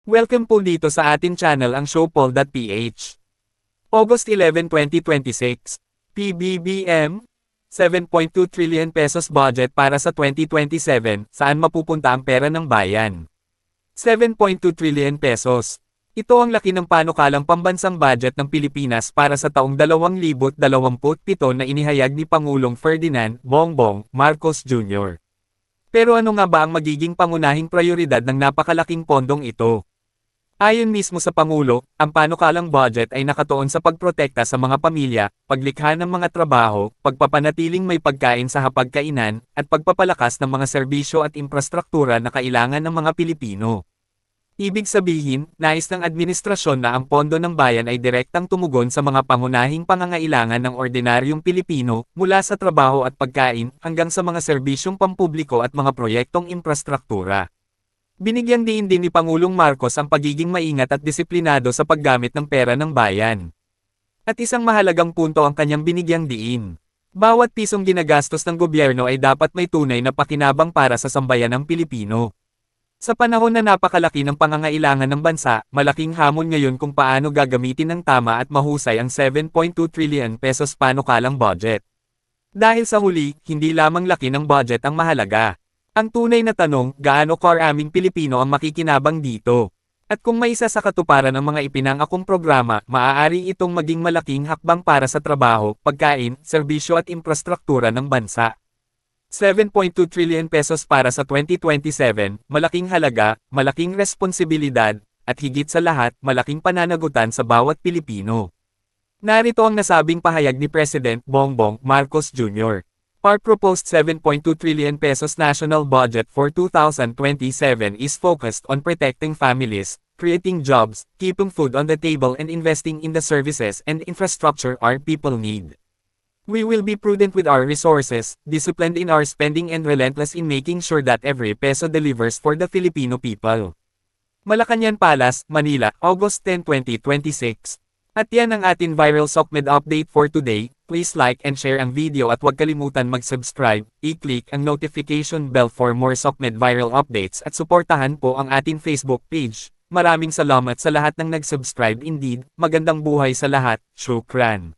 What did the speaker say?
Welcome po dito sa atin channel ang Showpoll.ph. August 11, 2026. PBBM, 7.2 trillion pesos budget para sa 2027, saan mapupunta ang pera ng bayan? 7.2 trillion pesos. Ito ang laki ng panukalang pambansang budget ng Pilipinas para sa taong 2027 na inihayag ni Pangulong Ferdinand Bongbong Marcos Jr. Pero ano nga ba ang magiging pangunahing prioridad ng napakalaking pondong ito? Ayon mismo sa Pangulo, ang panukalang budget ay nakatuon sa pagprotekta sa mga pamilya, paglikha ng mga trabaho, pagpapanatiling may pagkain sa hapagkainan, at pagpapalakas ng mga serbisyo at infrastruktura na kailangan ng mga Pilipino. Ibig sabihin, nais ng administrasyon na ang pondo ng bayan ay direktang tumugon sa mga pangunahing pangangailangan ng ordinaryong Pilipino, mula sa trabaho at pagkain, hanggang sa mga serbisyong pampubliko at mga proyektong infrastruktura. Binigyang diin din ni Pangulong Marcos ang pagiging maingat at disiplinado sa paggamit ng pera ng bayan. At isang mahalagang punto ang kanyang binigyang diin. Bawat pisong ginagastos ng gobyerno ay dapat may tunay na pakinabang para sa sambayan ng Pilipino. Sa panahon na napakalaki ng pangangailangan ng bansa, malaking hamon ngayon kung paano gagamitin ng tama at mahusay ang 7.2 trillion pesos panukalang budget. Dahil sa huli, hindi lamang laki ng budget ang mahalaga. Ang tunay na tanong, gaano karaming Pilipino ang makikinabang dito? At kung may isa sa katuparan ng mga ipinangakong programa, maaari itong maging malaking hakbang para sa trabaho, pagkain, serbisyo at infrastruktura ng bansa. 7.2 trillion pesos para sa 2027, malaking halaga, malaking responsibilidad, at higit sa lahat, malaking pananagutan sa bawat Pilipino. Narito ang nasabing pahayag ni President Bongbong Marcos Jr. Our proposed 7.2 trillion pesos national budget for 2027 is focused on protecting families, creating jobs, keeping food on the table and investing in the services and infrastructure our people need. We will be prudent with our resources, disciplined in our spending and relentless in making sure that every peso delivers for the Filipino people. Malacanang Palace, Manila, August 10, 2026. At yan ang ating viral SOCMED update for today. Please like and share ang video at huwag kalimutan mag-subscribe, i-click ang notification bell for more SOCMED viral updates at suportahan po ang ating Facebook page. Maraming salamat sa lahat ng nag-subscribe indeed, magandang buhay sa lahat, shukran.